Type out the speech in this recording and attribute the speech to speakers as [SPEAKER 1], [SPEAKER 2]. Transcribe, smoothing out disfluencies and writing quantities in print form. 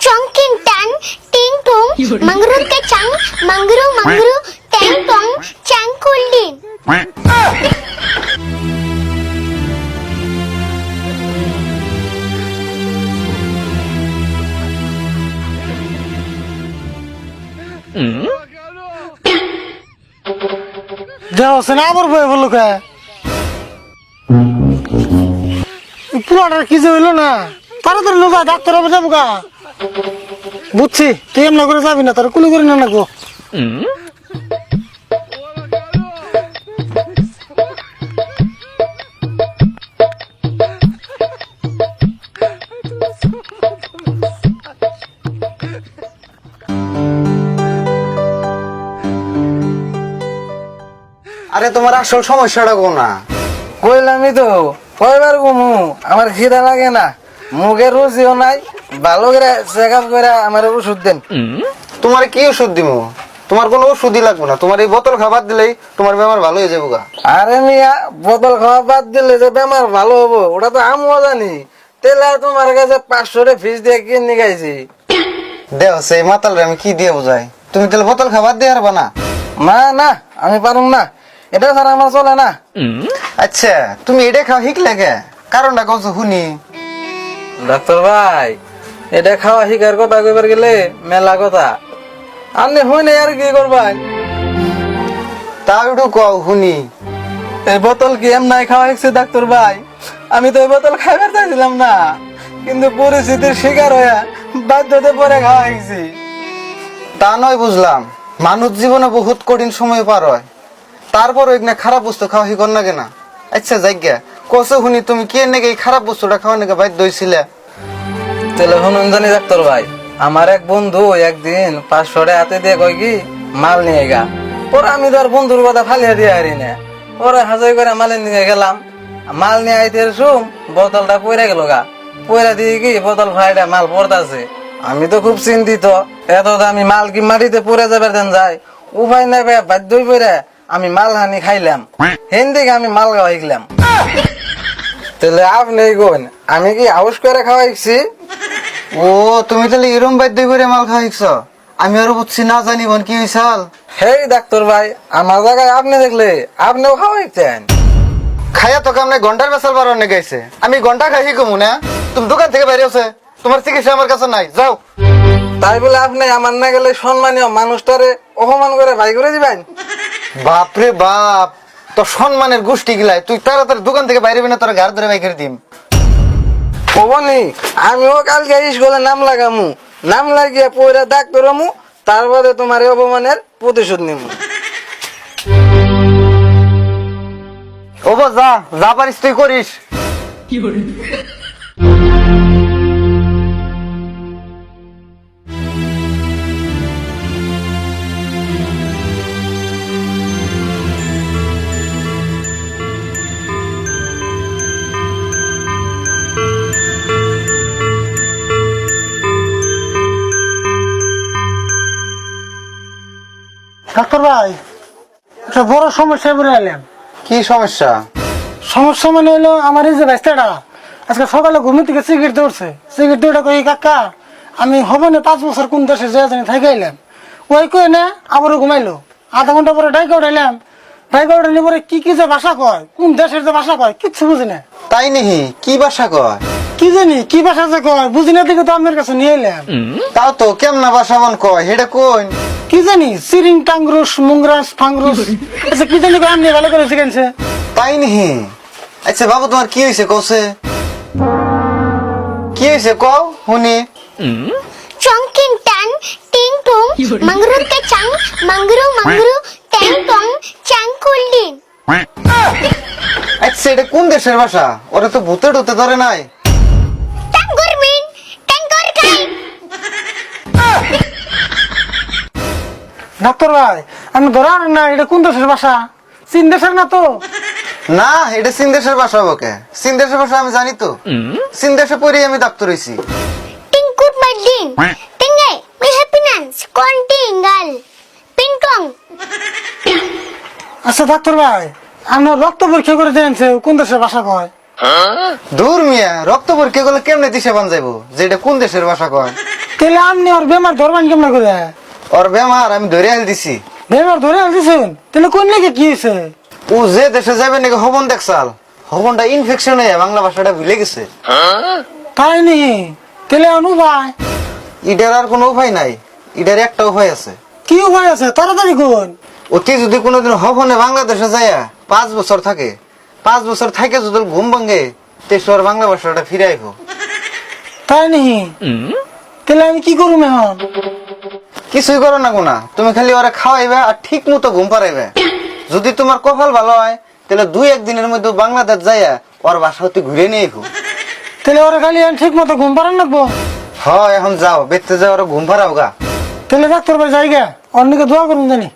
[SPEAKER 1] Chongkin tan, ting tung, mangrut kacang, mangru mangru, teng tong, cangkulin.
[SPEAKER 2] যাও না আবার বই বললো কে পুরাটার কি যে হইলো না তাড়াতাড়ি লোক ডাক্তার হবে যাবো গা বুঝছি তুই এমন করে যাবি না তোর কুলি করে না গো
[SPEAKER 3] আরে তোমার আসল সমস্যাটা কোন না?
[SPEAKER 4] কইলামই তো কয়বার ঘুমু আমার খিদা লাগে না, মুখে রুচিও নাই, ভালো করে চেক আপ করে আমার ওষুধ দেন।
[SPEAKER 3] তোমার কি ওষুধ দিমু? তোমার কোনো ওষুধই লাগবে না, তোমার এই বোতল খাবার দিলেই তোমার বেমার ভালো হয়ে যাবো গা।
[SPEAKER 4] আরে মিয়া, বোতল খাওয়া বাদ দিলে যে বেমার ভালো হবো ওটা তো আমিও জানি, তেলে তোমার কাছে 500 ফিস দিয়ে কিনে গাইছি।
[SPEAKER 3] দেও সেই মাতালরে আমি কি দিয়ে বোঝাই? তুমি তাহলে বোতল খাবার দিয়ে পারবা না?
[SPEAKER 4] না না, আমি পারুম না, এটা ছাড়া আমার চলে না।
[SPEAKER 3] আচ্ছা তুমি এটা খাও শিখলে কে? কারণটা কত শুনি।
[SPEAKER 4] ডাক্তার ভাই, এটা খাওয়া শিকার কথা কইবার গেলে মেলা কথা, আপনি হই নাই আর কি করবেন?
[SPEAKER 3] তাও একটু কও শুনি।
[SPEAKER 4] এই বোতল কি এমনাই খাওয়া হয়েছে ডাক্তার ভাই? আমি তো এই বোতল খাইবার চাইছিলাম না, কিন্তু পরিস্থিতির শিকার হয়ে বাধ্যতে পরে খাওয়া হয়েছি।
[SPEAKER 3] তা নয় বুঝলাম, মানুষ জীবনে বহুত কঠিন সময় পার হয়, তারপর এখানে খারাপ বস্তু খাওয়া শিকর না কেনা। আচ্ছা জায়গা কসে শুনি তুমি কি নাকি এই খারাপ বস্তুটা খাওয়া নাকি বাধ্য হয়েছিলে?
[SPEAKER 4] তাহলে শুনুন জানি ডাক্তার ভাই, আমার এক বন্ধু একদিন 500 টাকা হাতে দিয়ে কয় কি মাল নিয়ে গা। পরে আমি তো আর বন্ধুর কথা ফালিয়ে দিয়ে হারি না, পরে হাজার করে মাল নিয়ে গেলাম, মাল নিয়ে আইতে শুম বোতলটা পইরা গেল গা। পইরা দিয়ে কি বোতল ফাইটা মাল পড়তাছে। আমি তো খুব চিন্তিত, এত দামি মাল কি মাটিতে পড়ে যাবে দেন যায়, উপায় নাই ভাই, বাধ্য পড়ে আমি মাল হানি খাইলাম, হেন থেকে আমি মাল খাওয়া শিখলাম। তাহলে আপনি কোন আমি কি আউস করে খাওয়াইছি?
[SPEAKER 3] ও তুমি তাহলে এরম বাধ্য করে মাল খাওয়া শিখছ? আমি আরো বুঝছি না জানি বোন কি হয়েছাল।
[SPEAKER 4] হেই ডাক্তার ভাই, আমার জায়গায় আপনি দেখলে আপনিও খাওয়াইতেন।
[SPEAKER 3] খাইয়া তো কামনে ঘন্টার বেসাল বার অনেক গাইছে, আমি ঘন্টা খাই কমু না? তুমি দোকান থেকে বাইরে আছে, তোমার চিকিৎসা আমার কাছে নাই, যাও।
[SPEAKER 4] তাই বলে আপনি আমার না গেলে সম্মানীয় মানুষটারে অপমান করে ভাই করে দিবেন?
[SPEAKER 3] বাপরে বাপ, তোর সম্মানের গোষ্ঠী গিলাই, তুই তাড়াতাড়ি দোকান থেকে বাইরে না, তোর ঘর ধরে বাইক করে দিম।
[SPEAKER 4] কবনি আমিও কালকে স্কুলে নাম লাগামু, নাম লাগিয়ে পয়রা ডাক্তার হমু, তারপরে তোমার এই অপমানের প্রতিশোধ নিমু।
[SPEAKER 3] ও বা যা যা পারিস তুই করিস।
[SPEAKER 2] ডাক্তার ভাই একটা বড় সমস্যা বলে এলাম।
[SPEAKER 3] কি সমস্যা?
[SPEAKER 2] সমস্যা মানে হলো আমার এই যে রাস্তাটা আজকে সকালে ঘুমি থেকে সিগারেট ধরছে, সিগারেট ধরে কই কাকা আমি হব না 5 বছর কোন দেশে যে জানি থাকি আইলাম, ওই কই না আবারও ঘুমাইলো। আধা ঘন্টা পরে ডাইকা উঠাইলাম, ডাইকা উঠাইলে পরে কি কি যে ভাষা কয়, কোন দেশের যে ভাষা কয় কিচ্ছু বুঝি না।
[SPEAKER 3] তাই নেহি? কি বাসা কয়?
[SPEAKER 2] কি জানি কি ভাষা যে কয় বুঝি না, দেখে তো আপনার কাছে নিয়ে এলাম।
[SPEAKER 3] তাও তো কেমনা বাসা মন কয় হেটা কোন?
[SPEAKER 2] কি জানি সিরিং টাংরুস মুংরাস ফাংরুস, আচ্ছা কি জানি কয়, আপনি ভালো করে শিখেছে।
[SPEAKER 3] তাই নেহি? আচ্ছা বাবু তোমার কি হয়েছে কৌছে? কি হয়েছে কও শুনি।
[SPEAKER 1] Chongkin tan, ting tung, mangrut kacang, mangru mangru, teng tong, cangkulin.
[SPEAKER 3] আচ্ছা এটা কোন দেশের ভাষা? ওরা তো ভূতে টুতে ধরে নাই।
[SPEAKER 1] Tanggur min, tanggur kai.
[SPEAKER 2] Doctor ভাই আমি ধরার না, এটা কোন দেশের ভাষা? চীন দেশের না তো?
[SPEAKER 3] না এটা চীন দেশের ভাষা বকে। চীন দেশের ভাষা আমি জানি তো, চীন দেশে পড়েই আমি ডাক্তার হইছি।
[SPEAKER 1] Tingkut madin, tingay, may happiness, kontingal, pingkong.
[SPEAKER 2] আচ্ছা ডাক্তার ভাই আমরা রক্ত পরীক্ষা করে জেনেছে কোন দেশের ভাষা কয়।
[SPEAKER 3] দূর মিয়া, রক্ত পরীক্ষা করলে কেমনে দিশে বান যাইবো যে এটা কোন দেশের ভাষা কয়?
[SPEAKER 2] তাহলে আপনি ওর বেমার ধরবেন কেমন করে?
[SPEAKER 3] ওর বেমার আমি ধরে আল দিছি।
[SPEAKER 2] বেমার ধরে আনতেছেন? তাহলে কোন নাকি কি হয়েছে?
[SPEAKER 3] ও যে দেশে যাবে নাকি হবন দেখছাল, হবনটা ইনফেকশন হয়ে বাংলা ভাষাটা ভুলে গেছে।
[SPEAKER 2] তাই নি? তাহলে অনুপায়
[SPEAKER 3] ইডার আর কোনো উপায় নাই, ইডার একটা উপায় আছে।
[SPEAKER 2] কি উপায় আছে? তাড়াতাড়ি কোন।
[SPEAKER 3] অতি যদি কোনোদিন হবনে বাংলাদেশে যায় 5 বছর থাকে, 5 বছর থাকে যদি ওর ঘুম ভাঙে তেসর বাংলা ভাষাটা ফিরে আইব।
[SPEAKER 2] তাই নি? তাহলে আমি কি করুম এখন?
[SPEAKER 3] কিছুই করো না গোনা, তুমি খালি ওরা খাওয়াইবে আর ঠিক মতো ঘুম পাড়াইবে। যদি তোমার কপাল ভালো হয় তাহলে 2-1 দিনের মধ্যে বাংলাদেশ যাইয়া ওর বাসা হতে ঘুরে নিয়ে আইব।
[SPEAKER 2] তাহলে ওরা খালি ঠিক মতো ঘুম পাড়ান রাখবো?
[SPEAKER 3] হয় এখন যাও, বেঁচতে যাও, ওরা ঘুম পাড়াও গা।
[SPEAKER 2] তাহলে ডাক্তার ভাই যাই গা, অন্যকে দোয়া করুন জানি।